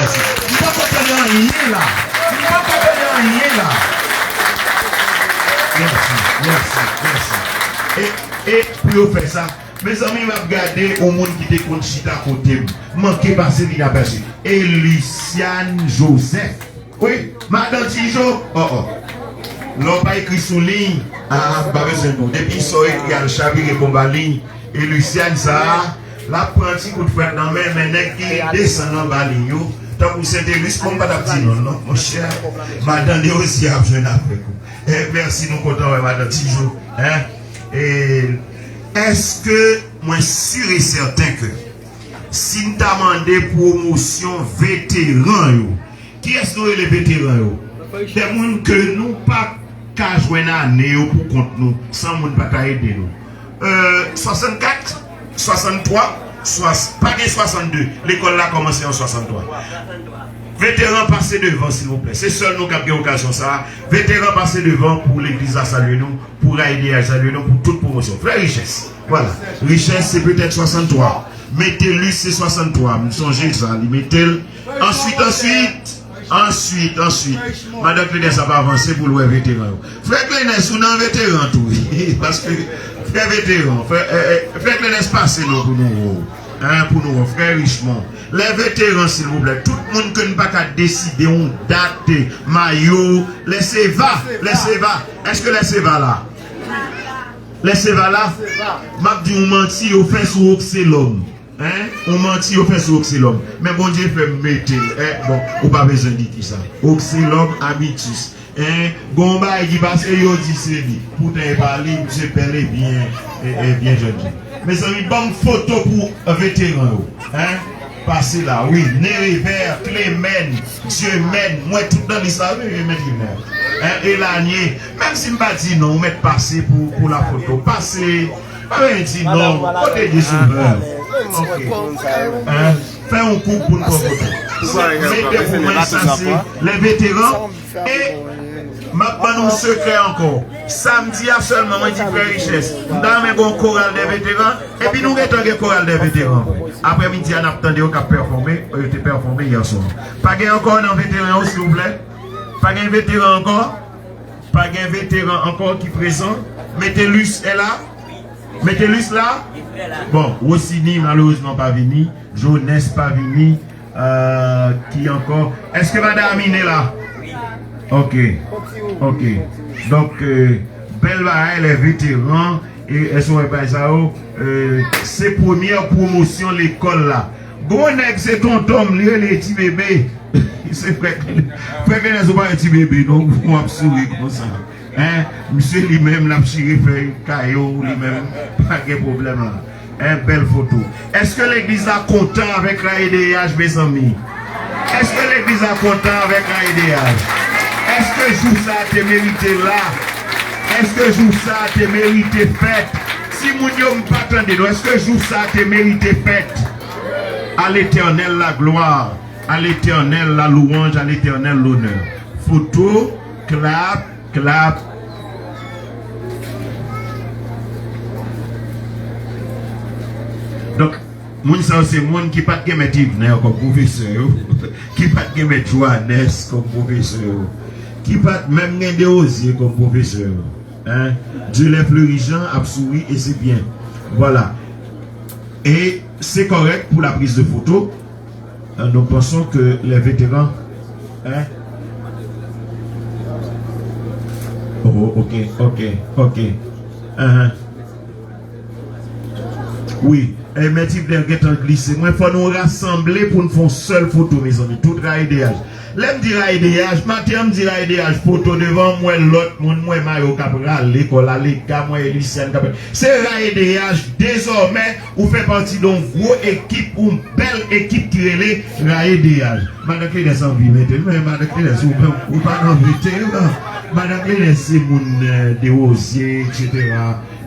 merci. Je ne peux pas comprendre rien là. Je ne peux pas comprendre rien là. Merci. Et pour faire ça, mes amis m'ont regardé au monde qui était contre chita côté. Manqué passer l'inaperçu. Et Luciane Joseph. Oui, Madame Tijo. Oh. L'on pas écrit sous ligne. Ah, pas besoin de nous. Depuis ça, il y a le chapitre pour la ligne. Et Luciane, ça, la prenti coup de frère dans mes mains qui descend dans la ligne. Tant que c'est des risques, comme pas d'abdi, non, mon cher. Madame de aussi a besoin après coup. Merci, nous comptons, Madame Tijo. Est-ce que, moi, sûr et certain que, si nous avons demandé promotion vétéran, qui est-ce que les vétérans? Des gens que nous pas qu'à jouer une année pour contre nous, sans monde pas aider nous. 64, 63, pas 62. L'école là a commencé en 63. Vétérans, passez devant, s'il vous plaît. C'est seul nous qui avons l'occasion ça. Vétérans, passez devant pour l'église à saluer nous, pour aider à saluer nous, pour toute promotion. Frère richesse. Voilà. Richesse, c'est peut-être 63. Mettez-lui, c'est 63. Vous songez ça. Mettez. Ensuite. Madame Clénès a pas avancé pour le vétéran. Frère Clénès, vous n'avez vétéran tout. Parce que, frère vétéran, frère Clénès, passez-le pour nous, frère Richemont. Les vétérans, s'il vous plaît, tout le monde qui n'a pas qu'à décider, on date, maillot, laissez-va. Est-ce que laissez-va là? Laissez-va là? M'a dit, on mentit, on fait sur l'homme. On mentit, on fait sur Oxylum. Mais bon Dieu fait mettre. Bon, on pas besoin de dire ça. Oxylum habitus. Gomba qui passe et yo dit c'est lui. Pour te parler, je parle bien jeune. Mais amis, bonne photo pour un vétéran. Passez là, oui. Néré vert, Clément, Dieu mène. Moi tout dans l'histoire, je vais mettre et l'année. Même si je ne pas dit non, mettre passer pour la photo. Passer. Pas dit non. Côté des sauveurs. Fais un coup pour une photo. Les vétérans. Et maintenant, secret encore. Samedi, seulement, on dit frère richesse. Nous avons un choral des vétérans. Et puis nous avons un choral des vétérans. Après-midi, on a attendu qu'on a performé. On a été performé hier soir. Pas encore un vétéran, s'il vous plaît. Pas un vétéran encore. Pas un vétéran encore qui est présent. Mettez-lui là. Mettez-lui là. Bon, Rossini malheureusement pas venu. Jonas pas venu. Qui encore? Est-ce que Madame Amine est là? Ok. Donc, belle bagaille, les vétérans. Et elles sont pas ça. C'est première promotion l'école là. Gonek, c'est ton Tom, les petits bébés. C'est frère que les pas un petit bébé, donc vous m'absorbez comme ça. Monsieur lui-même l'a tiré fait caillou lui-même, pas de problème là. Belle photo. Est-ce que l'église a content avec la EDH, mes amis? Est-ce que l'église a content avec la EDH? Est-ce que jour ça a été mérité là? Est-ce que jour ça a été mérité fait? Si mon Dieu ne pas attendre, est-ce que jour ça a été mérité fait? À l'Éternel la gloire, à l'Éternel la louange, à l'Éternel l'honneur. Photo, clap. Donc, moun ça c'est moun qui pas de mettre Yves comme professeur, qui pas de mettre Johannes comme professeur, qui pas même de osier comme professeur. Dieu les fleurisants a souri et c'est bien. Voilà. Et c'est correct pour la prise de photo. Nous pensons que les vétérans. Oh, ok. Oui, et mes types de glissé. Moi, il faut nous rassembler pour nous faire une seule photo, mes amis. Tout raidéage. L'aime dire raidéage. Matin, me dit raidéage. Photo devant moi, l'autre, moi, Mario Capral, l'école, l'école, moi, Lucien Capral. C'est raidéage. Désormais, vous faites partie d'une grosse équipe, une belle équipe qui est les raidéage. Madame Clénès en vie, mais Madame Clénès, vous pas en vérité, Madame Clénès, c'est mon déosier, etc.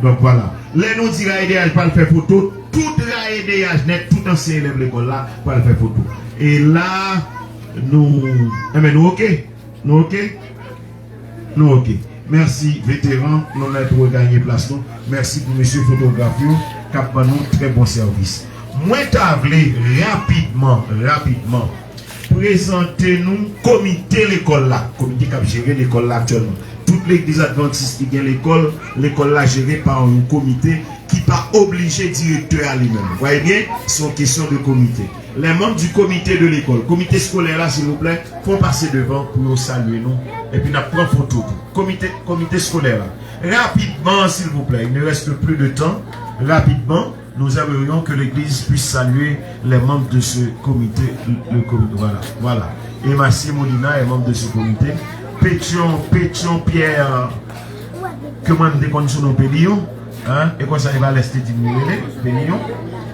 Donc voilà. Les nous dit raidéage, pas le faire photo. Tout raidéage, net, tout ancien élève l'école là, pas le faire photo. Et là, nous ok? Nous ok? Merci, vétérans, nous avons gagné place. Merci pour monsieur photographe, qui a fait nous très bon service. Moi, t'as voulu rapidement, présentez-nous comité l'école là, comité qui a géré l'école là actuellement. Toute l'église adventiste qui a l'école là gérée par un comité qui pas obligé directeur à lui-même. Vous voyez bien, c'est une question de comité. Les membres du comité de l'école, comité scolaire là, s'il vous plaît, faut passer devant pour nous saluer nous. Et puis nous prenons photo. Comité scolaire là. Rapidement, s'il vous plaît, il ne reste plus de temps. Rapidement, nous aimerions que l'église puisse saluer les membres de ce comité. Le comité, voilà. Et Massi Molina est membre de ce comité. Pétion, Pierre, que moi je déconne sur nos Pélions. Hein? Et quoi ça, il va rester diminué, Pélions.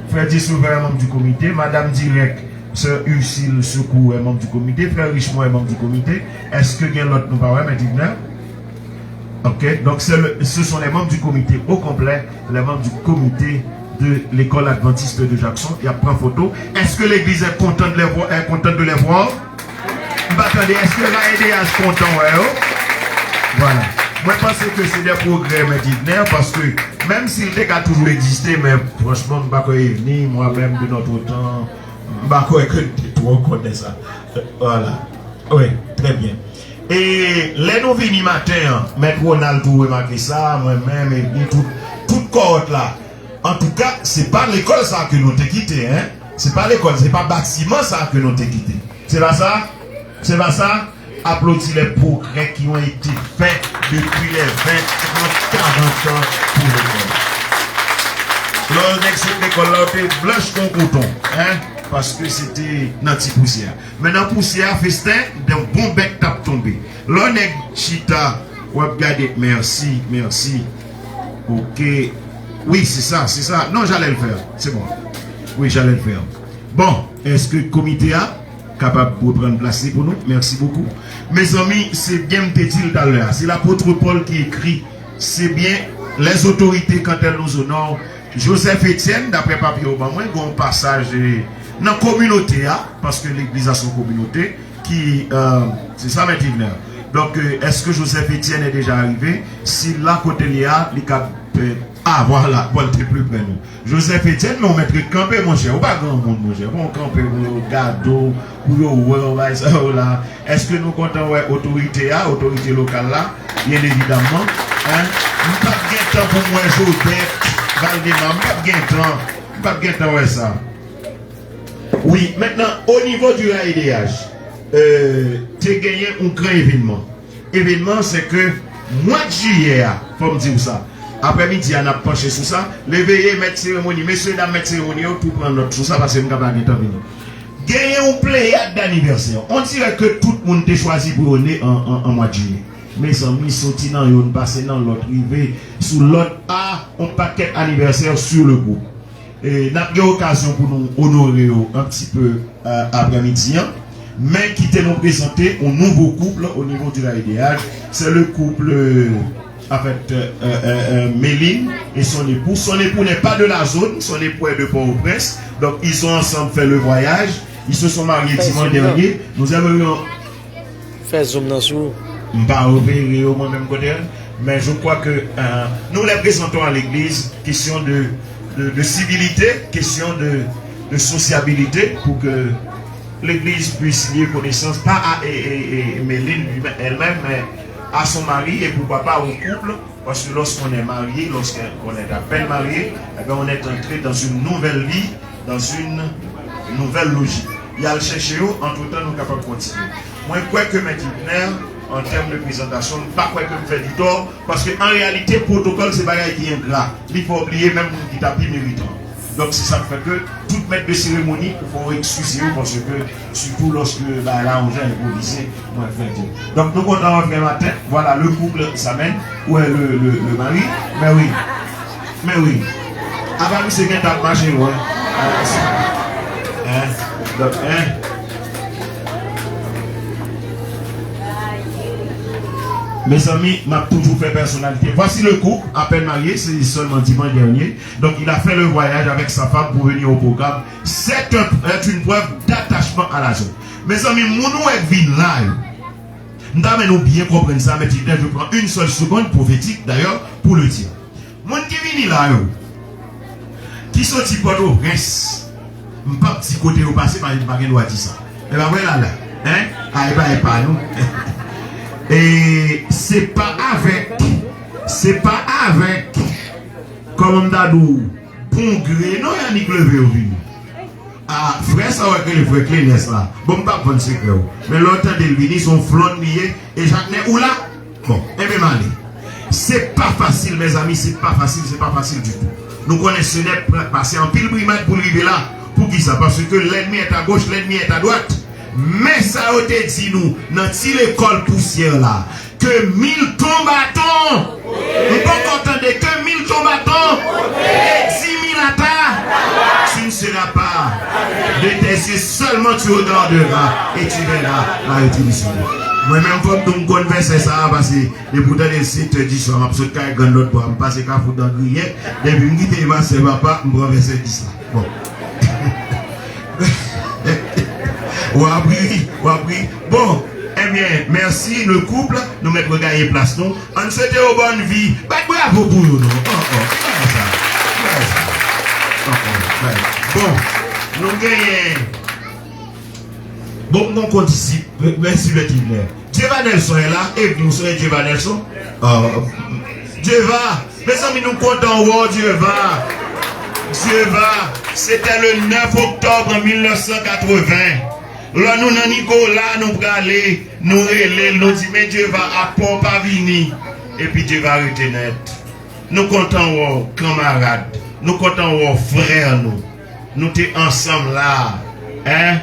Frère Souverain est membre du comité. Madame Direct, Sœur Ursule Secours est membre du comité. Frère Richemont est membre du comité. Est-ce que il y a l'autre nous parle, mais dites-moi. Ok, donc ce sont les membres du comité au complet, les membres du comité de l'école adventiste de Jackson. Il y a plein de photos. Est-ce que l'église est contente de les voir? Attendez, est-ce que l'AEDH est content? Voilà. Moi, je pense que c'est des progrès, mais dites-moi, parce que même s'il était qu'à toujours exister, mais franchement, je ne vais pas venir, moi-même, de notre temps, je ne vais pas trop connaître ça. Voilà. Oui, très bien. Et les nous venus matin, Maître Ronald tout remarqué ça, moi-même, et puis toute cohorte là. En tout cas, c'est pas l'école ça que nous t'ai quitté, hein. C'est pas l'école, c'est pas bâtiment ça que nous t'ai quitté. C'est pas ça? C'est pas ça? Applaudis les progrès qui ont été faits depuis les 20, 30, 40 ans pour l'école. L'on l'école là, on blanche comme coton, hein. Parce que c'était dans la poussière. Maintenant, poussière, festin, d'un bon bec tape tombé. L'on est chita, ou regardez, merci. Ok. Oui, c'est ça. Non, j'allais le faire. C'est bon. Oui, j'allais le faire. Bon, est-ce que le comité a capable de prendre place pour nous? Merci beaucoup. Mes amis, c'est bien me dit tout à l'heure. C'est l'apôtre Paul qui écrit. C'est bien les autorités quand elles nous honorent. Joseph Etienne, d'après Papier Obama, il y a un passage dans la communauté, parce que l'église a son communauté, qui, c'est ça maintenant. Donc, est-ce que Joseph Etienne est déjà arrivé? Si là, côté là, il ah, voilà, voilà, t'es plus près nous. Joseph Etienne, mais on mettrait camper, mon cher. Ou pas grand monde, mon cher. On camper pour gado, pour ça là. Est-ce que nous comptons, ouais, autorité locale là, bien évidemment. Hein? Nous pas de temps pour moi, Joseph, Valdemar, pas de temps, ouais, ça. Oui, maintenant, au niveau du AIDH, tu as gagné un grand événement. L'événement, c'est que, mois de juillet, faut me dire ça. Après-midi, on a penché sur ça. L'éveillé, maître cérémonie, messieurs, dames, maître cérémonie, tout prendre notre sur ça parce que nous avons pas venir. Gagner un pléiade d'anniversaire. On dirait que tout le monde est choisi pour venir en mois de juillet. Mes amis sortis dans une passé dans l'autre rivé, sous l'autre A, un paquet anniversaire sur le groupe. Et nous avons l'occasion pour nous honorer un petit peu après-midi. Mais qui nous présenter un nouveau couple au niveau de l'AIDH. C'est le couple. En fait, Méline et son époux. Son époux n'est pas de la zone, son époux est de Port-au-Prince. Donc, ils ont ensemble fait le voyage. Ils se sont mariés dimanche dernier. Nous avons fait zoom dans sous. Pas opéré au même côté. Mais je crois que nous les présentons à l'église. Question de civilité, question de sociabilité pour que l'église puisse lier connaissance, pas à Méline elle-même, mais à son mari et pourquoi pas au couple, parce que lorsqu'on est marié, lorsqu'on est à peine marié, eh bien on est entré dans une nouvelle vie, dans une nouvelle logique. Il y a le chercher, entre temps nous sommes capables de continuer. Moi, je crois que mes partenaires, en termes de présentation, je ne crois pas que je fais du tort, parce qu'en réalité, le protocole, c'est pas qui est ingrat. Il faut oublier même qui t'a plus méritant. Donc c'est ça qui fait que tout maître de cérémonie, il faut excuser parce que surtout lorsque là on vient improviser, moi je donc nous comptons en matin, voilà le couple s'amène, où est le mari, mais oui. Avant c'est bien t'as marché, ouais. Donc, mes amis, m'a toujours fait personnalité. Voici le couple, à peine marié, c'est seulement dimanche dernier. Donc il a fait le voyage avec sa femme pour venir au programme. C'est une preuve d'attachement à la zone. Mes amis, mon nom est vin là. Nous devons bien comprendre ça, mais je prends une seule seconde prophétique d'ailleurs pour le dire. Mon qui vient là, qui sorti Port-au-Prince, pas petit côté au passé, mais je ne sais pas dire ça. Et ben voilà là. Hein? Ah, et ben pas nous. Et c'est pas avec, comme on a dit, bon gré, non, il y a ni levé au vin. Ah, frère, ça va que le frère Clénès là. Bon, pas bon secret. Mais l'autre de lui, son flot lié, et Jacques n'est où là? Bon, et bien malé. C'est pas facile, mes amis, c'est pas facile du tout. Nous connaissons passer en pile brimade pour arriver là. Pour qui ça? Parce que l'ennemi est à gauche, l'ennemi est à droite. Mais ça a été dit nous, dans l'école poussière là, que 1000 combattants, nous ne pouvons entendre que 1000 combattants, et 10 000 attaques, tu ne seras pas de tes yeux, seulement tu regarderas et tu verras la rétribution. Moi-même, comme nous conversons ça, parce que les boutons de site disent, je vais absolument pas l'autre pour me passer qu'à foutre dans le grillé, depuis que je dis, je ne vais pas me renverser 10 là. Bon. Oui. Bon, eh bien, merci le couple, nous mettons gagner place, nous. On souhaite aux bonnes vies. Bravo pour nous. Bon, nous gagnons. Bon, nous compte ici. Merci le team. Jeva Nelson est là. Et vous serez Jeva Nelson. Jeva, mes amis, nous comptons. Jeva, c'était le 9 octobre 1980. Là, nous, dans Nicolas, nous aller, nous relais, nous disons, mais Dieu va à pas venir. Et puis Dieu va arrêter net. Nous comptons aux camarades, nous comptons aux frères, nous sommes ensemble là. Hein?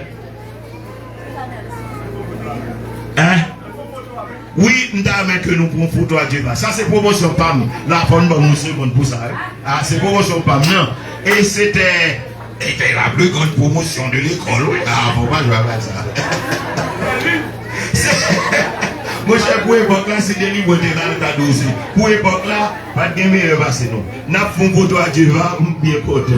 Oui, nous avons que nous pouvons photo à Dieu. Ça, c'est promotion PAM. Là, pour nous, seconde pour ça. Ah, c'est promotion PAM, non. Et c'était la plus grande promotion de l'école. Oui. Ah, faut pas jouer avec ça. Moi, je pour l'époque là, c'est des livres dans le tas aussi. Pour l'époque là, pas de meilleur passé, non. N'a pas fait photo à Dieu, bien côté.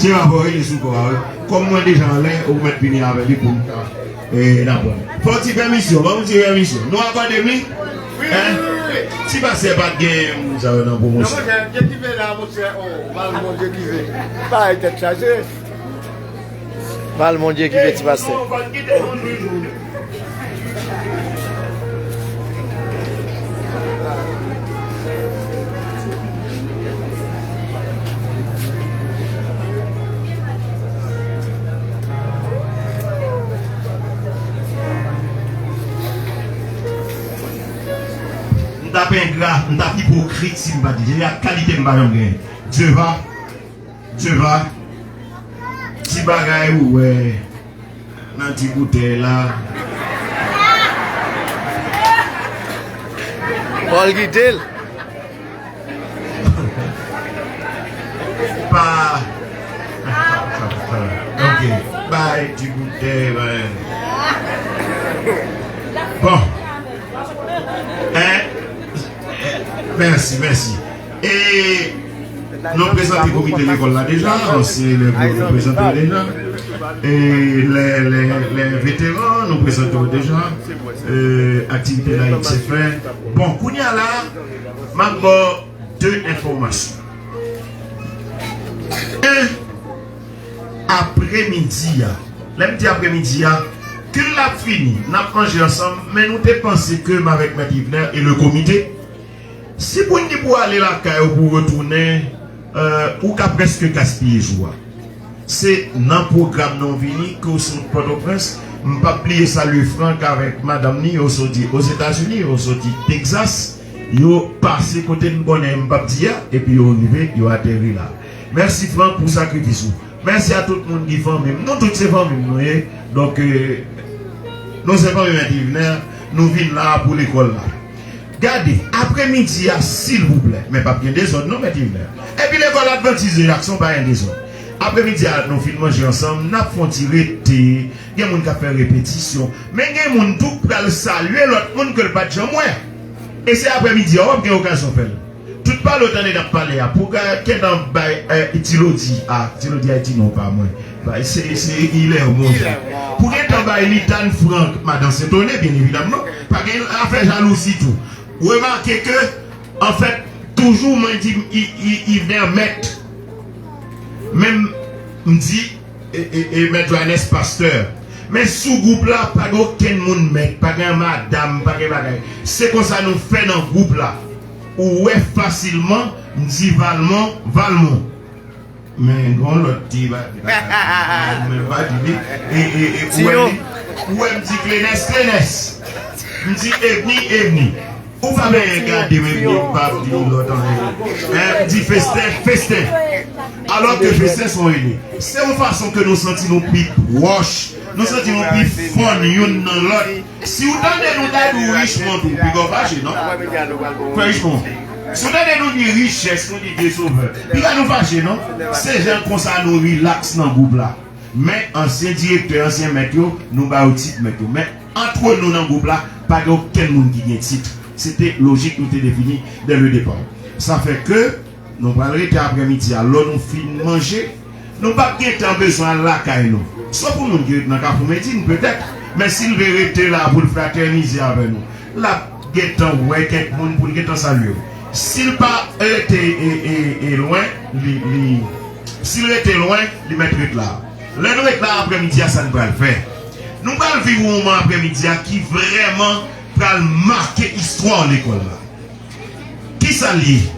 Tu vas voir les sous quoi. Comme moi, déjà, là, on va finir avec lui pour me faire. Et d'abord. Faut-il permission? Vamos dire permission. Nous avons des mi? Oui. Si pas c'est pas de game, nous avons une promotion. Non, je dis là, mon Dieu qui veut. Pas être chargé. Val mon Dieu qui veut te passer. Nous avons ingrat, nous avons hypocrite si nous ne disons pas. La qualité de nous Dieu va. Si bagaille ou ouais, dans petit bouteille là. Paul Guidel. Pas. Ok. Bye, petit bouteille. Bon. Merci. Et nous présentons le comité de l'école là déjà, nous présentons déjà. Et les vétérans, nous présentons déjà. Activité là, il s'est fait. Bon, Kounia là, m'abord deux informations. Après-midi, lundi après-midi, que l'a fini, nous avons mangé ensemble, mais nous avons pensé que avec Maître Yvner et le comité, si vous ne pouvez aller là pour retourner, ou qu'à presque gaspiller joie. C'est dans le programme non vini que au centre Port-au-Prince, je ne peux pas plier salut Franck avec Madame Ni, aux États-Unis, aux Texas, ils ont passé côté de bonnet Mbapdia et puis ils sont arrivés, ils ont atterri là. Merci Franck pour le sacrifice. Merci à tout le monde qui fait même. Nous, toutes ces femmes, donc, nous ne sommes pas nous venons là pour l'école là. Regardez, après-midi, s'il vous plaît, mais pas bien des autres, non, mais et puis l'école adventiste, l'action pas un des autres. Après-midi, nous finissons manger ensemble, nous avons tiré thé, il y a des gens qui fait répétition, mais il y a des gens qui ont saluer l'autre monde que le pas de gens moins. Et c'est après-midi, on a une occasion de faire. Tout pas le temps de parler, pour que quelqu'un Tilodi, Tilodi a dit non, pas moi. Il est au monde. Pour que Litan Franck, madame, c'est donné, bien évidemment, parce qu'il a fait jalousie tout. Remarquez que, en fait, toujours, il vient mettre, même, me dit, et mettre Johannes Pasteur, Mais sous groupe là, pas aucun monde mec, pas de madame, pas de bagaille. C'est comme ça nous fait dans le groupe là. Ou est facilement, dit Valmont, Valmont. Mais on l'autre dit, ou elle me dit Clénès. Me dit Evni. Ou pas bien regarder mes vieux papes, dit l'autre. Dit festin. Alors que festin sont unis. C'est une façon que nous sentons nos plus proches. Nous sentons nos plus fun, une dans l'autre. Si vous donnez nous d'aide richement, puis qu'on va chez non? Richement. Si vous donnez nous des richesses, nous dit des sauveurs. Puis qu'on nous fâcher, non? C'est gens comme ça nous relax dans le groupe là. Mais ancien directeur, ancien maître, nous avons un titre maître. Mais entre nous dans le groupe là, pas aucun monde qui a un titre. C'était logique, nous avons défini dès le départ. Ça fait que nous allons arrêter après-midi, alors nous finissons manger. Nous n'avons pas besoin de la caille. Sauf pour nous qui sommes dans le café médine, peut-être. Mais s'il veut rester là pour fraterniser avec nous, là, quelqu'un pour quelqu'un saluer. S'il pas été loin, s'il était loin, il mettrait là. Là, nous être là après-midi, ça ne va le faire. Nous allons vivre un moment après-midi qui vraiment va marquer l'histoire de l'école. Qui ça lit?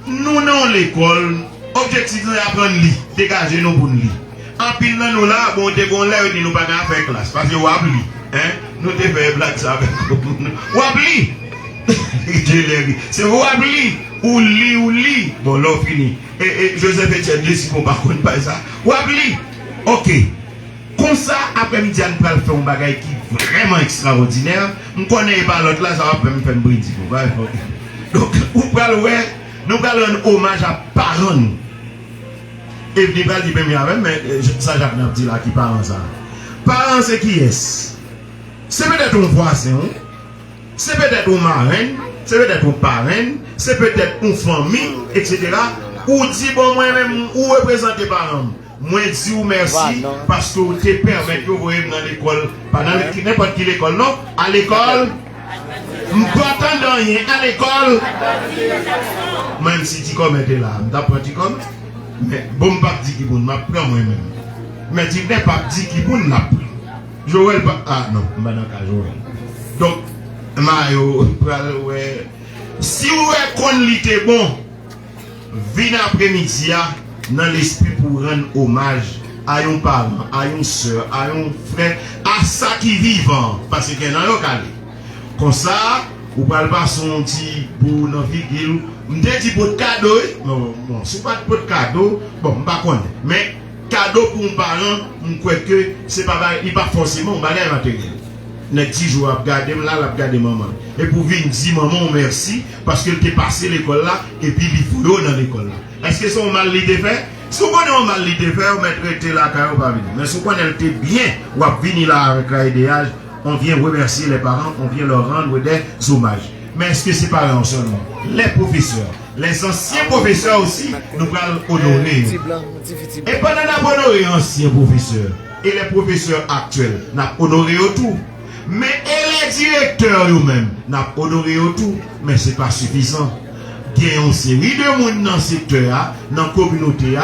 Nous, dans l'école, objectif c'est apprendre à lire, dégager nos pour lire. En pile, nous là, bon, t'es bon là, nous pas faire classe. Parce que vous avez hein? Nous te fait blague ça avec vous. Vous avez c'est vous avez ou lit. Bon, là, fini. Et Joseph Etienne, si vous ne connaissez pas ça. Vous avez ok. Comme ça, après-midi, on va faire un bagage qui est vraiment extraordinaire. On ne connaît pas l'autre là, ça va me faire un bridge. Donc, nous allons rendre hommage à parents. Et je ne vais pas dire mais ça, j'ai dit là qui parents ça. Parents, c'est qui est-ce? C'est peut-être un voisin, c'est peut-être un marin, c'est peut-être un parrain, c'est peut-être une famille, etc. Ou dit, bon, moi-même, ou représenter parents. Moi, je dis merci parce que vous te permettez de vous dans l'école. Pas dans n'importe quelle école, non? À l'école, je ne peux pas rien. À l'école, même si tu comme était là, je t'apprends comme. Mais bon, pas dit qui bon, je prends moi-même. Mais tu n'es pas dit qui bon, je prends. Joël, ah non, je ne vais pas Joël. Donc, Mario, si vous êtes bon, venez après-midi, dans l'esprit pour rendre hommage à un parent, à une soeur, à un frère, à ça qui vivant. Parce qu'il y a un local. Comme ça, vous parlez pas son petit pour nos filles. Vous dit pour de cadeau. Non, c'est pas pour de cadeau. Bon, je ne sais pas. Mais cadeau pour un parent, je crois que c'est pas, il pas forcément un bagage matériel. Les 10 jours à regarder, là, à regarder maman. Et pour venir dire maman merci parce qu'elle t'est passé l'école là et puis il faut dans l'école là. Est-ce que c'est un mal l'idée fait? Si vous connaissez un mal l'idée fait, vous mettez là quand vous pas venir. Mais si vous connaissez bien, vous venir là avec l'idéal, on vient remercier les parents, on vient leur rendre des hommages. Mais est-ce que c'est pas parents seulement? Les professeurs, les anciens professeurs aussi, nous allons honorer. Et pendant qu'on a honoré les anciens professeurs et les professeurs actuels, nous avons honoré tout. Mais les directeurs eux-mêmes, nous avons honoré tout. Mais ce n'est pas suffisant. Il y a une série de monde dans le secteur, dans la communauté,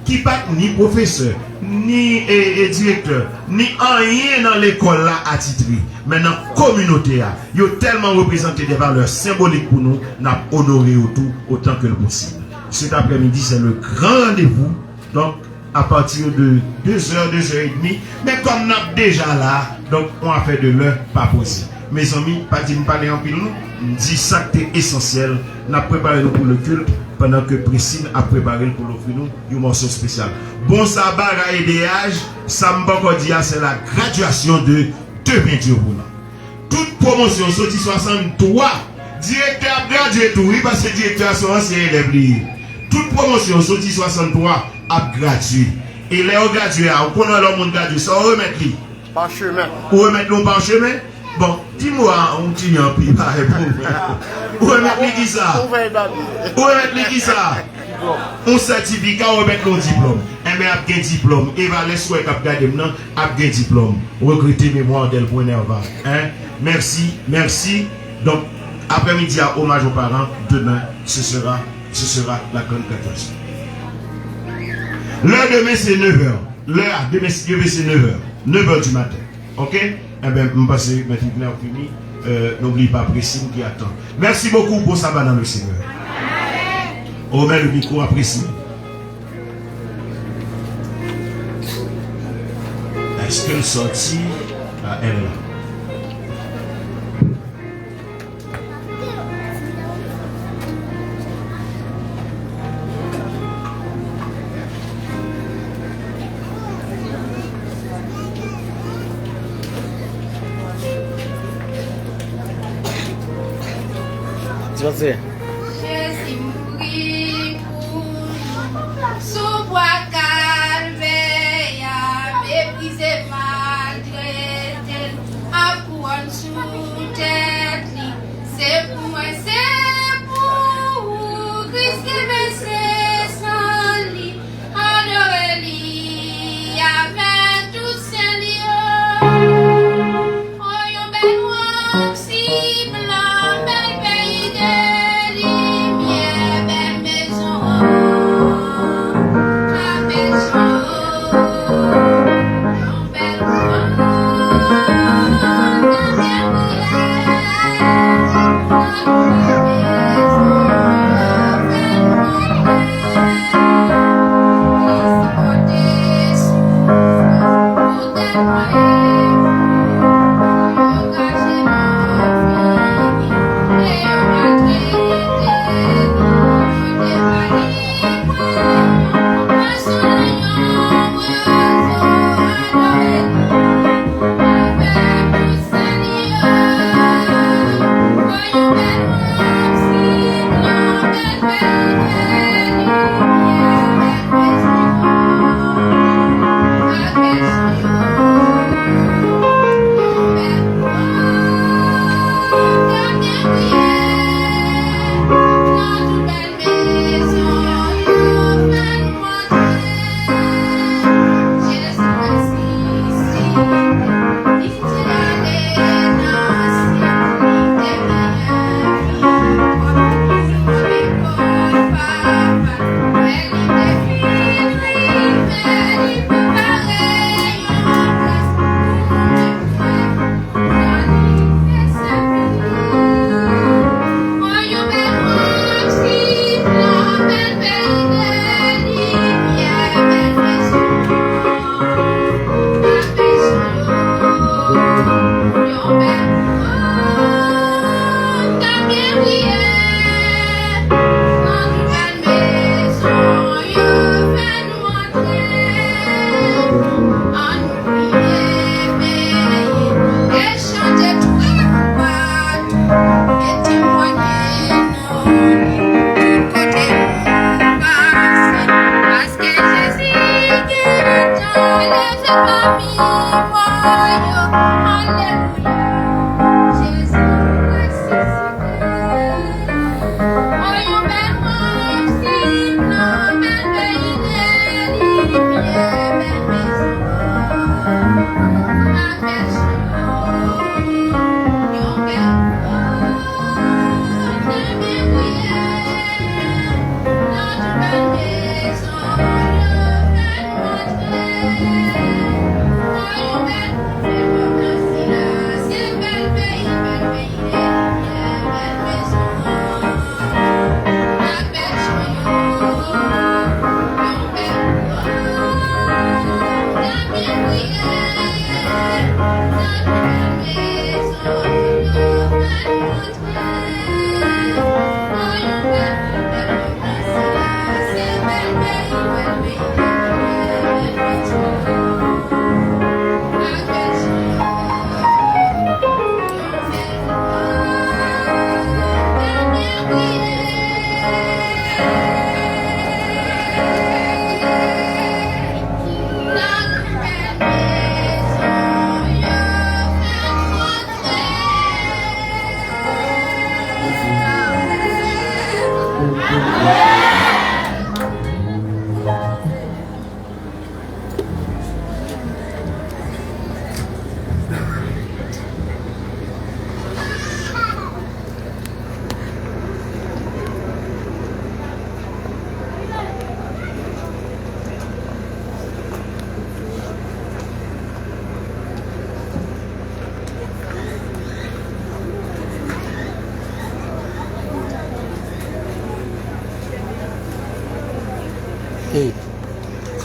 qui pas ni professeur, ni directeur, ni rien dans l'école là à titre. Mais dans la communauté, ils ont tellement représenté des valeurs symboliques pour nous, nous avons honoré tout autant que possible. Cet après-midi, c'est le grand rendez-vous. Donc, à partir de 2h, 2h30. Mais comme nous sommes déjà là, donc on a fait de l'heure pas possible. Mes amis, pas dire parler en pile, nous dit ça qui est essentiel. Nous avons préparé pour le culte pendant que Priscille a préparé pour l'offrir nous un morceau spécial. Bon sabbat à EDH, ça me dit c'est la graduation de 2 peintures pour nous. Toute promotion sortie 63, directeur a gradué tout, oui, parce que directeur sont anciens élèves. Toute promotion sortie 63 a gradué. Et les gradués, on connaît le monde gradué, ça on remet qui? Par chemin. Ou remettre nous par chemin? Bon, dis-moi, on tient un peu par Où remettre qui ça? Où remettre qui ça? Un certificat, on remet le diplôme. Et bien, il y a un diplôme. Et va les souhaiter à garder maintenant, il y a un diplôme. Recruter mémoire d'elle pour Nerva. Merci, merci. Donc, après-midi, hommage aux parents. Demain, ce sera la grande graduation. L'heure demain, c'est 9h. L'heure demain, c'est 9h. 9h du matin. Ok? Eh bien, je passe maintenant fini. N'oublie pas Précine qui attend. Merci beaucoup pour ça, dans le Seigneur. On met le micro à Précine. Est-ce qu'elle sortit à elle là? Jésus mourit pour nous, sous bois calvaire, méprisé, maltraité, à couronne sous tête, c'est pour moi, c'est pour Christ qui versé sans lit, adorez-lui avec tout Seigneur. Oh, yon bel roi, si blanc, bel pays de lumière, belle maison, la maison. Yon bel roi, la belle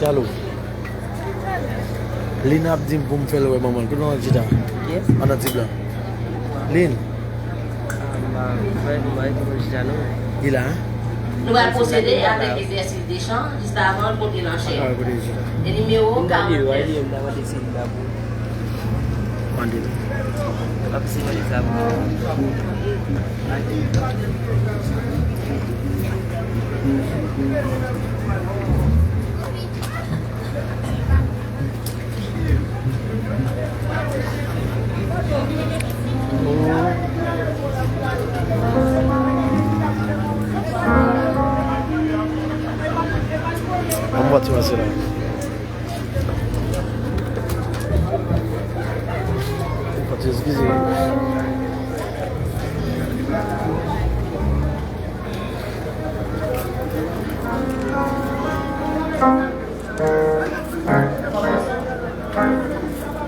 Shalom. Lin ap dim pou m fè lè maman. Kou nan jita? Yes. Anan ti blan. Lin. Il a? Nous allons procéder avec l'exercice des chants juste avant le côté l'enchaîne. Ah, côté jita. Et numéro 40. Mandel. On va tu là. Quand tu es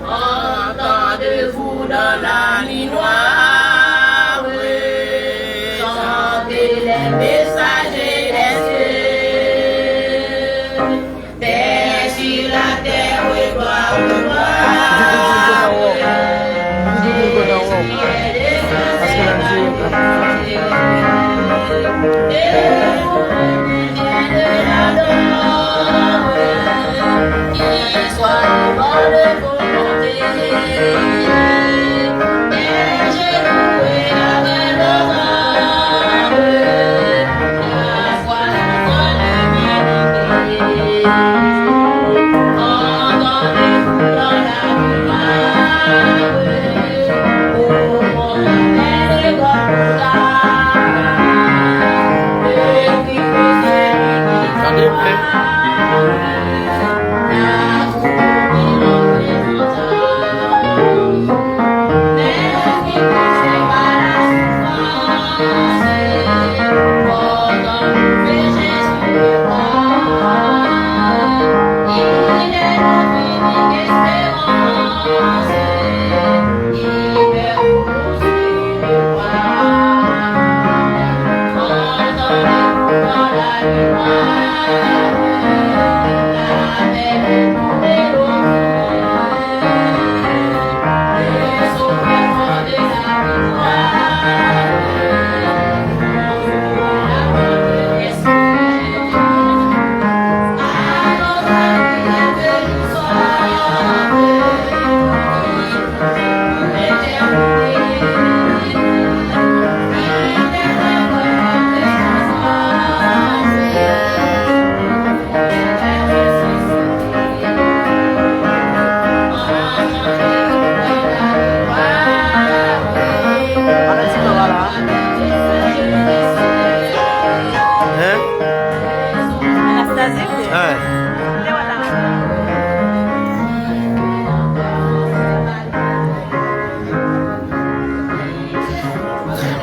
Entendez-vous dans la nuit noire chanter les messagers des cieux, paix sur la terre et gloire au qu'il soit de bonne volonté.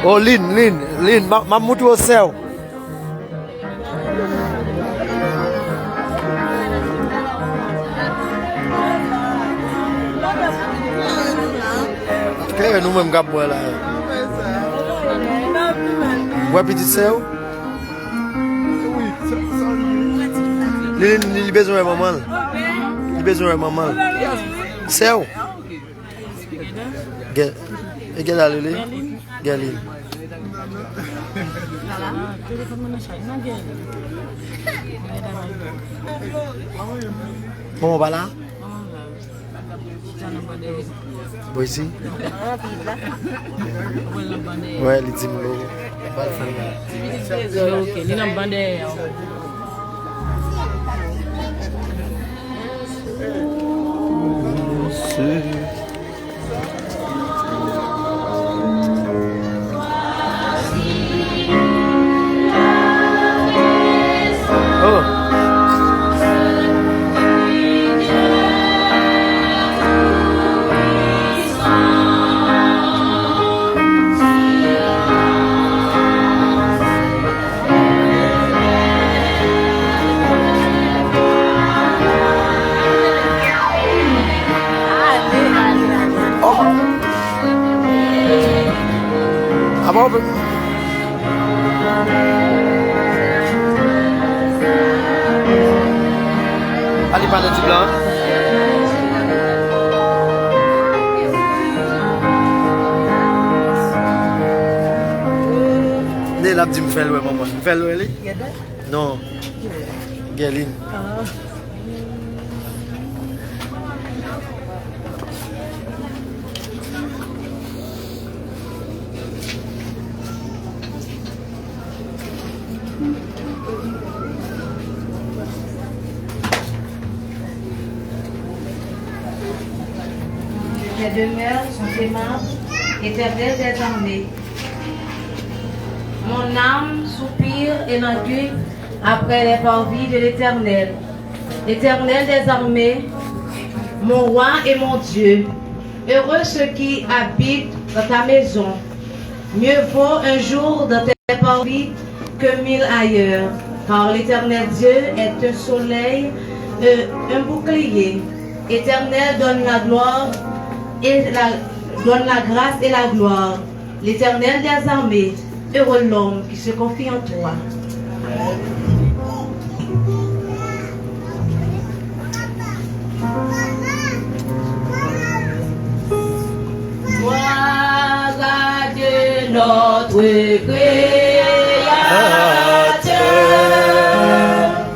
Oh, Lin, mamutu o céu. Claire, nous même gap là. Ouais, petit céu. Lin, il besoin de maman. Il besoin de maman. Céu. Quel est le Galil. Bon, va là. Bon, ici. Ouais, les Timolo. Ok, il n'a pas de. pas de du blanc. Né là, tu me fais le maman. Tu me fais le non. Galine. Les demeures sont aimables, éternelles des armées. Mon âme soupire et languit après les parvis de l'Éternel. L'Éternel des armées, mon roi et mon Dieu. Heureux ceux qui habitent dans ta maison. Mieux vaut un jour dans tes parvis que 1000 ailleurs. Car l'Éternel Dieu est un soleil, un bouclier. L'Éternel donne la gloire et donne la grâce et la gloire. L'Éternel des armées, heureux l'homme qui se confie en toi. Gloire Dieu notre Créateur.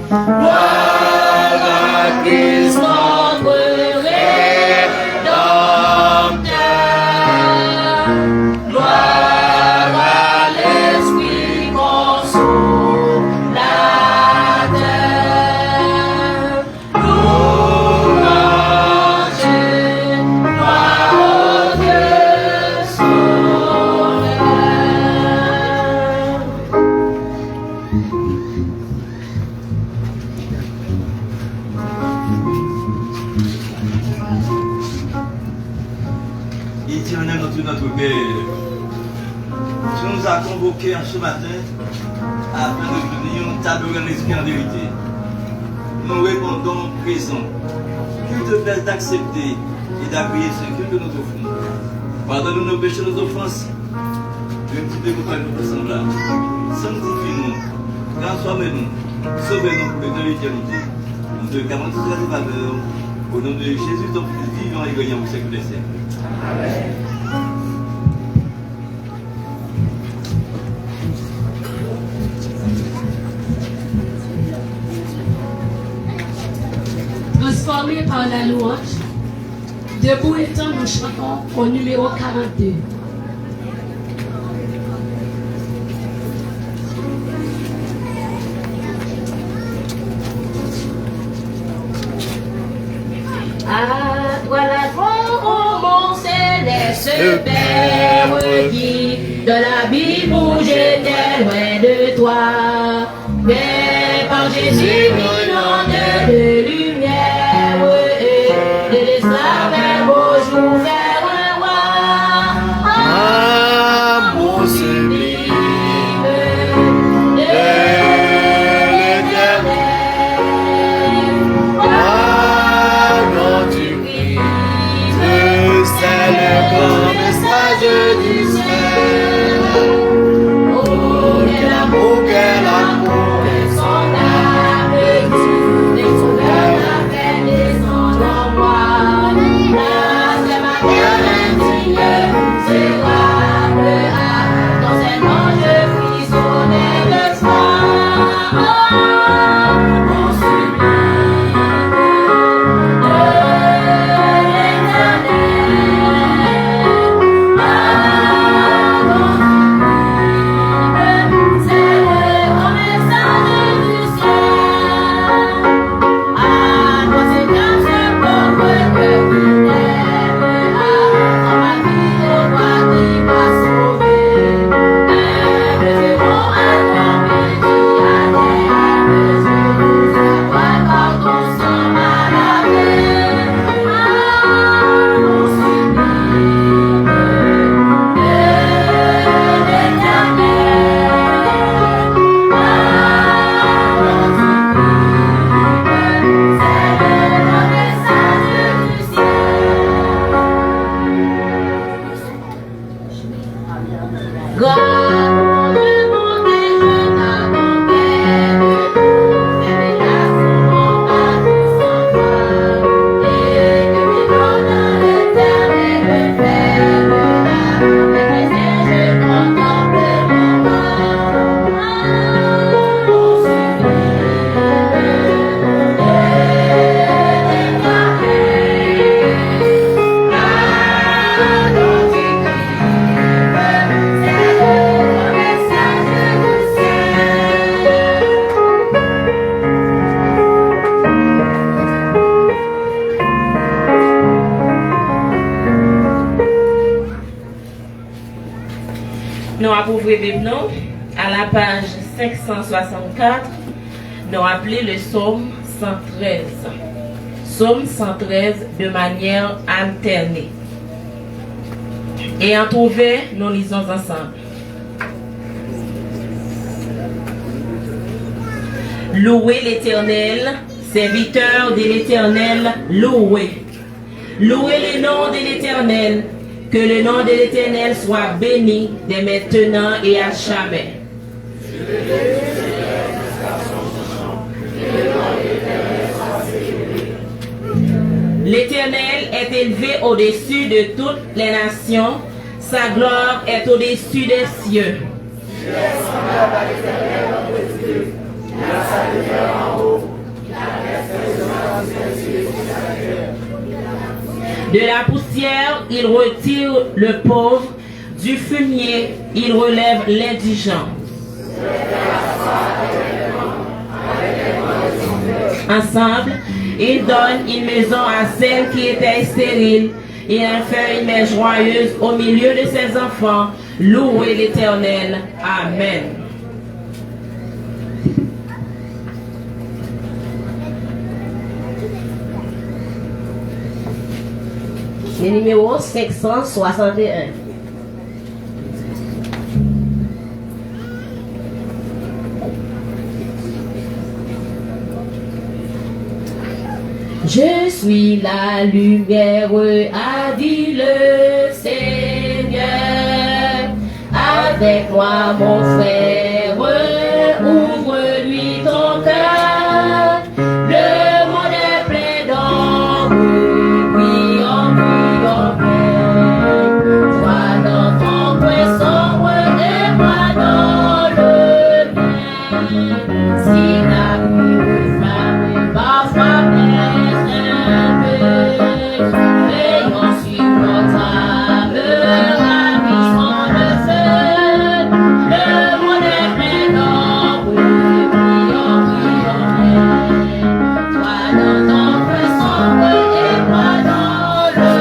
Gloire à Christ notre Rédempteur. Gloire à l'Esprit consolateur. Louange, gloire au Dieu sauveur. Éternel, notre Père, tu nous as convoqués en ce matin afin de venir t'adorer en esprit en vérité. Nous répondons présent. Qu'il te plaise d'accepter et d'appuyer ce que nous t'offrons. Pardonne-nous nos péchés, nos offenses. Je me dis de vous faire notre semblable. Sanctifie-nous, transformez-nous, sauvez-nous pour l'éternité. Nous te clamons tous les faveurs. Au nom de Jésus, ton Fils vivant et gagnant au siècle des siècles. Amen. Transformé par la louange, debout étant nous chantons au numéro 42. À toi la gloire, ô mon céleste Père qui, de la vie où j'étais loin de toi, mais par Jésus m'inonde de lumière, de l'esclavage au jour vers un roi. Ah, mon sublime de l'Éternel. C'est le grand message du ciel. Oh, quel amour insondable, les sauveurs la fait descendre en moi. C'est ma terre indigne, misérable, dans un ange frissonnait de foi. Oh, mon sublime de l'Éternel. Nous avons ouvert Bible nous à la page 564. Nous avons appelé le psaume 113. Psaume 113 de manière alternée. Et en trouvé, nous lisons ensemble. Louez l'Éternel, serviteur de l'Éternel, louez. Louez le nom de l'Éternel, que le nom de l'Éternel soit béni dès maintenant et à jamais. L'Éternel est élevé au-dessus de toutes les nations, sa gloire est au-dessus des cieux. De la poussière, il retire le pauvre, du fumier, il relève l'indigent. Ensemble, il donne une maison à celle qui était stérile. Il en fait une mère joyeuse au milieu de ses enfants. Louez l'Éternel. Amen. Le numéro 561. Je suis la lumière, a dit le Seigneur. Avec moi, mon frère, ouvre-lui ton cœur. Le monde est plein d'ombre, prions, prions, prions. Toi dans ton coin sombre et moi dans le mien. Si la pluie flamme, parfois veillons sur notre âme, ravissons le feu. Le monde est plein d'ombre, prions, prions. Toi dans ton feu sombre et moi dans le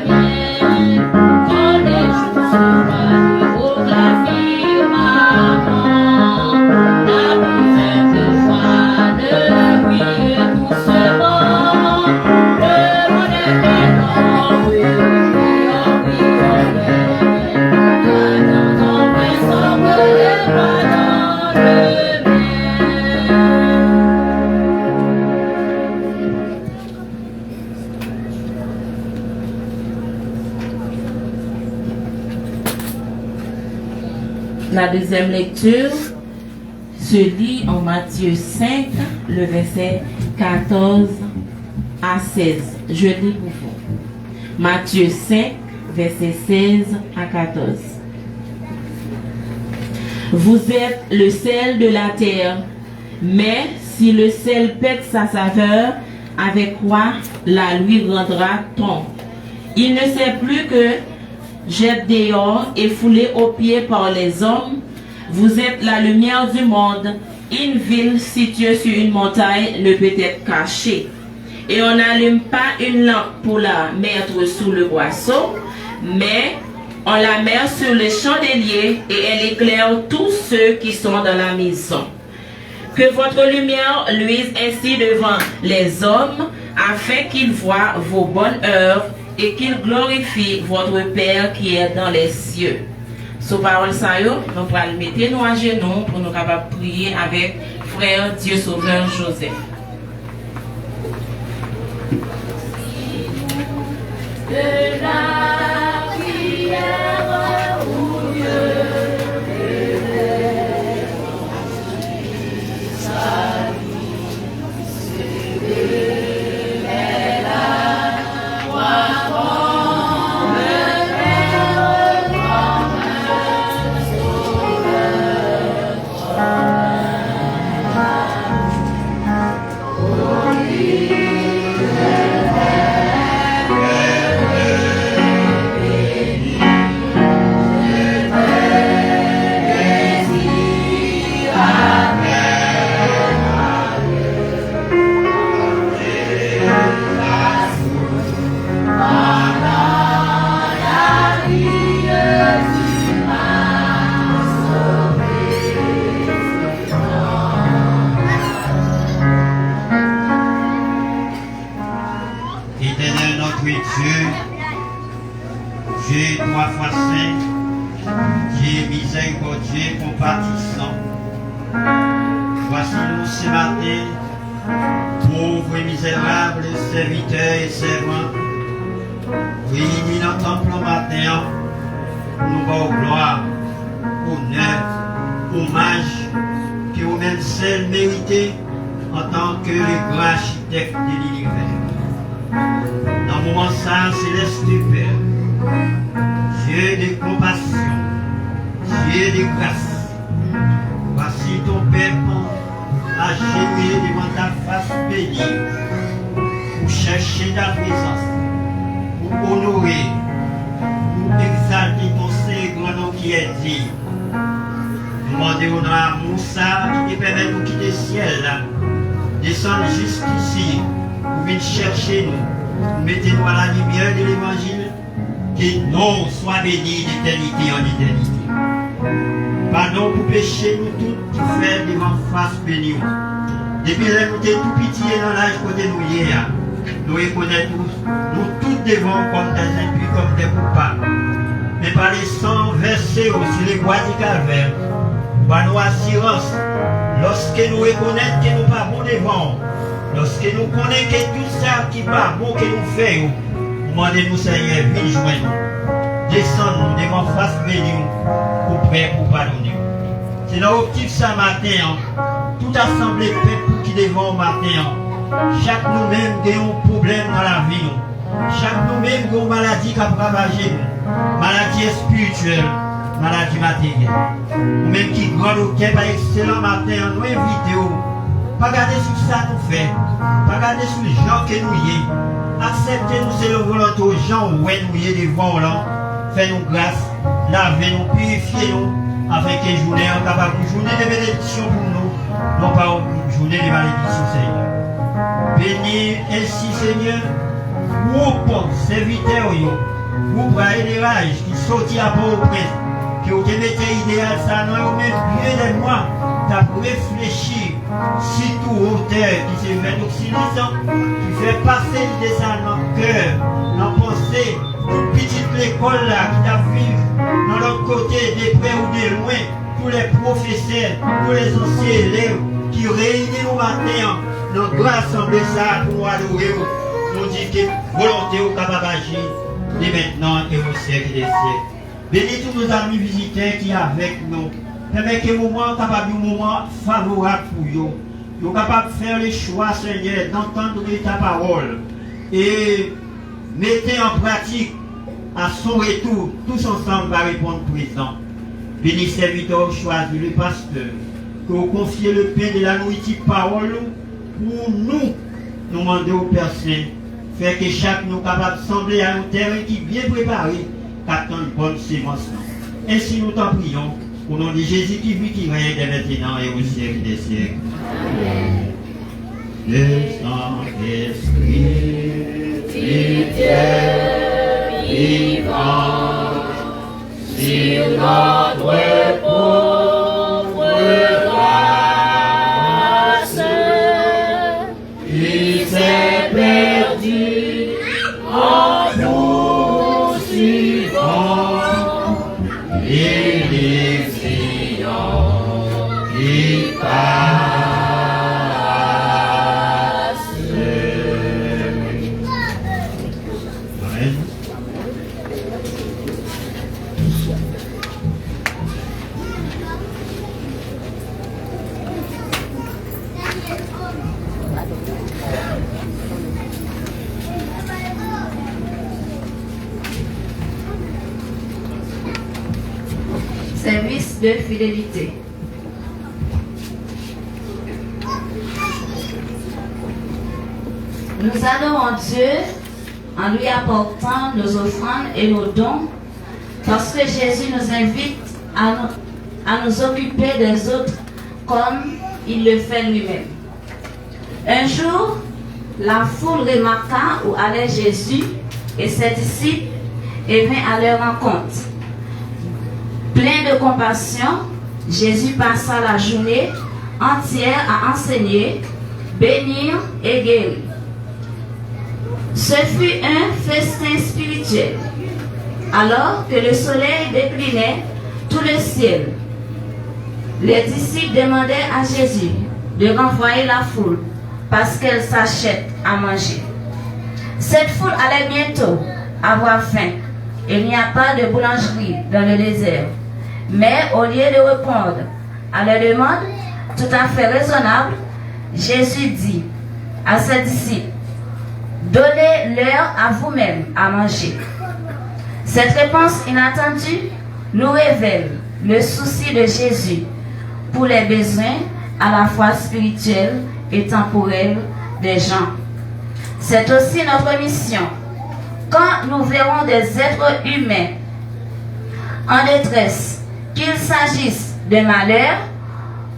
mien. Quand les jours se voient au la firmament, la plus de voix ne brille doucement. Le monde est plein d'ombre, prions, prions. Toi dans ton feu sombre et moi dans le mien. La deuxième lecture se lit en Matthieu 5, le verset 14 à 16. Je lis pour vous. Matthieu 5, verset 16 à 14. Vous êtes le sel de la terre, mais si le sel perd sa saveur, avec quoi la lui rendra-t-on? Il ne sait plus que jette dehors et foulé aux pieds par les hommes. Vous êtes la lumière du monde. Une ville située sur une montagne ne peut être cachée. Et on n'allume pas une lampe pour la mettre sous le boisseau, mais on la met sur le chandelier et elle éclaire tous ceux qui sont dans la maison. Que votre lumière luise ainsi devant les hommes, afin qu'ils voient vos bonnes œuvres et qu'ils glorifient votre Père qui est dans les cieux. Sous parole ça, nous allons mettre nous à genoux pour nous capables de prier avec frère Dieu Sauveur Joseph. De la prière où Dieu Oh, saint, Dieu miséricordieux, compatissant. Voici nous ce matin, pauvres et misérables serviteurs et servants, réunis dans le temple au matin, nous rendons gloire, honneur, hommage, que vous-même seuls méritez en tant que le grand architecte de l'univers. Dans le moment ça, céleste Père, Dieu de compassion, Dieu de grâce, voici ton peuple agenouillé devant ta face bénie, pour chercher ta présence, pour honorer, pour exalter ton Seigneur nom qui est dit. Demandez-nous dans l'amour ça qui te permet de nous quitter le ciel, descendre jusqu'ici, pour venir chercher nous, mettez-nous à la lumière de l'évangile, que nous soit bénis d'éternité en éternité. Pardon pour pécher nous tous qui fait devant face béni. Depuis que nous sommes tout pitié dans l'âge côté nous hier, nous reconnaissons nous tous devant comme des impurs, comme des coupables. Mais par les sangs versés sur les bois du calvaire, par nos assurances, lorsque nous reconnaissons que nous ne sommes pas bons devant, lorsque nous connaissons que tout ça qui n'est pas bon que nous faisons, demandez-nous Seigneur, viens joindre nous. Descends-nous devant face bénie pour prêt pour pardonner. C'est dans l'optique ce matin, toute assemblée peuple qui devant au matin, chaque nous-mêmes qui avons un problème dans la vie, chaque nous-mêmes qui avons une maladie qui a ravagé nous, maladie spirituelle, maladie matérielle. Nous-mêmes qui grand au cœur par excellent matin, nous invitons, pas regarder sur ça nous fait, pas regarder sur les gens que nous y est, acceptez-nous c'est le volonté aux gens où nous y est devant là. Fais-nous grâce, lavez-nous, purifiez-nous, afin que journée en capable une journée de bénédiction pour nous, non pas une journée de malédiction, Seigneur. Bénis ainsi, Seigneur, groupe serviteurs, groupe élevage qui sortit à Port-au-Prince, que vous mettez idéal, ça, non, même bien de moi, tu as réfléchir, surtout au terre qui se fait d'oxydation, qui fait passer l'idée ça dans le cœur, dans la pensée. Toute petite l'école là qui t'a vu dans l'autre côté, des près ou des loin, tous les professeurs, tous les anciens élèves qui réunissent au matin, nous devons assembler ça pour nous adorer, nous dire que volonté au capable d'agir, dès maintenant et au siècle des siècles. Bénis tous nos amis visiteurs qui sont avec nous. Permets que le moment capable un moment favorable pour eux. Ils sont capables de faire le choix, Seigneur, d'entendre ta parole. Et mettez en pratique à son retour, tous ensemble va répondre présent. Bénis serviteur, choisis le pasteur, que vous confiez le pain de la nourriture parole pour nous demander au Père Saint, faire que chaque nous capable de sembler à un terrain qui est bien préparé, qu'attend une bonne sémence. Ainsi nous t'en prions, au nom de Jésus qui vit, qui règne dès maintenant et au siècle des siècles. Amen. Le Saint-Esprit, vivant sur notre pauvre race qui s'est perdu en nous suivant et les ayants qui passent. Service de fidélité. Nous adorons Dieu en lui apportant nos offrandes et nos dons parce que Jésus nous invite à nous occuper des autres comme il le fait lui-même. Un jour, la foule remarqua où allait Jésus et ses disciples et vint à leur rencontre. Plein de compassion, Jésus passa la journée entière à enseigner, bénir et guérir. Ce fut un festin spirituel. Alors que le soleil déclinait tout le ciel, les disciples demandaient à Jésus de renvoyer la foule parce qu'elle s'achète à manger. Cette foule allait bientôt avoir faim. Il n'y a pas de boulangerie dans le désert. Mais au lieu de répondre à leur demande tout à fait raisonnable, Jésus dit à ses disciples, donnez-leur à vous-même à manger. Cette réponse inattendue nous révèle le souci de Jésus pour les besoins à la fois spirituels et temporels des gens. C'est aussi notre mission. Quand nous verrons des êtres humains en détresse, qu'il s'agisse de malheur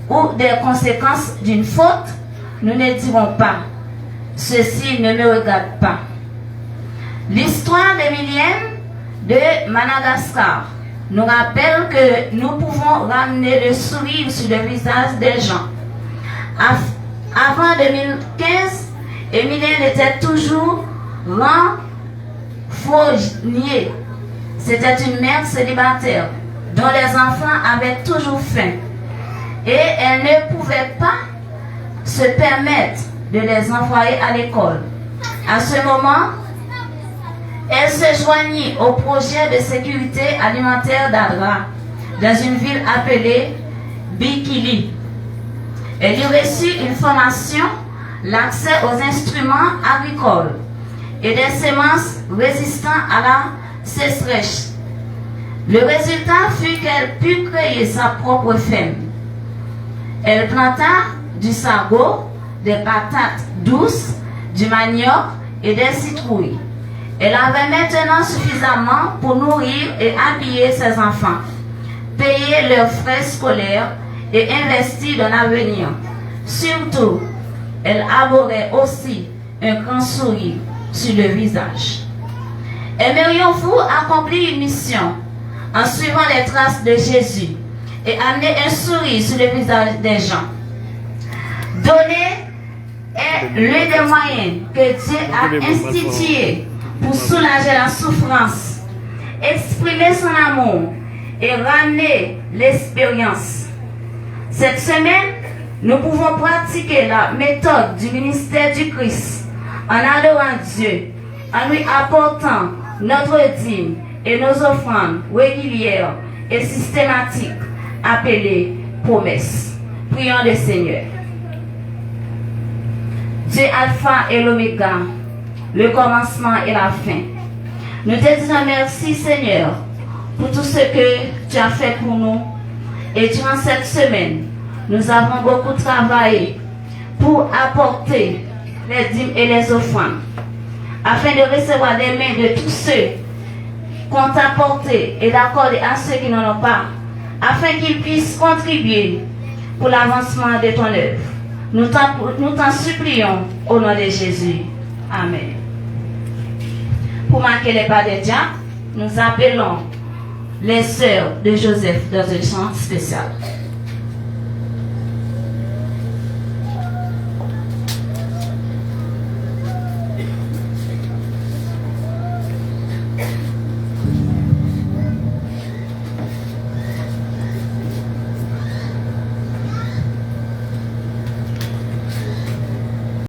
ou des conséquences d'une faute, nous ne dirons pas « ceci ne me regarde pas ». L'histoire des millièmes de Madagascar nous rappelle que nous pouvons ramener le sourire sur le visage des gens. Avant 2015, Emilien était toujours renfrogné. C'était une mère célibataire dont les enfants avaient toujours faim. Et elle ne pouvait pas se permettre de les envoyer à l'école. À ce moment, elle se joignit au projet de sécurité alimentaire d'Adra, dans une ville appelée Bikili. Elle y reçut une formation, l'accès aux instruments agricoles et des semences résistant à la sécheresse. Le résultat fut qu'elle put créer sa propre ferme. Elle planta du sago, des patates douces, du manioc et des citrouilles. Elle avait maintenant suffisamment pour nourrir et habiller ses enfants, payer leurs frais scolaires et investir dans l'avenir. Surtout, elle arborait aussi un grand sourire sur le visage. Aimerions-vous accomplir une mission en suivant les traces de Jésus et amener un sourire sur le visage des gens? Donner est l'un des moyens que Dieu a institué pour soulager la souffrance, exprimer son amour et ramener l'expérience. Cette semaine, nous pouvons pratiquer la méthode du ministère du Christ en adorant Dieu, en lui apportant notre dîme et nos offrandes régulières et systématiques appelées promesses. Prions le Seigneur. Dieu Alpha et l'Oméga, le commencement et la fin. Nous te disons merci Seigneur pour tout ce que tu as fait pour nous. Et durant cette semaine, nous avons beaucoup travaillé pour apporter les dîmes et les offrandes, afin de recevoir des mains de tous ceux qu'on t'a apporté et d'accorder à ceux qui n'en ont pas, afin qu'ils puissent contribuer pour l'avancement de ton œuvre. Nous t'en supplions au nom de Jésus. Amen. Pour marquer les pas des diacres, nous appelons les sœurs de Joseph dans un chant spécial.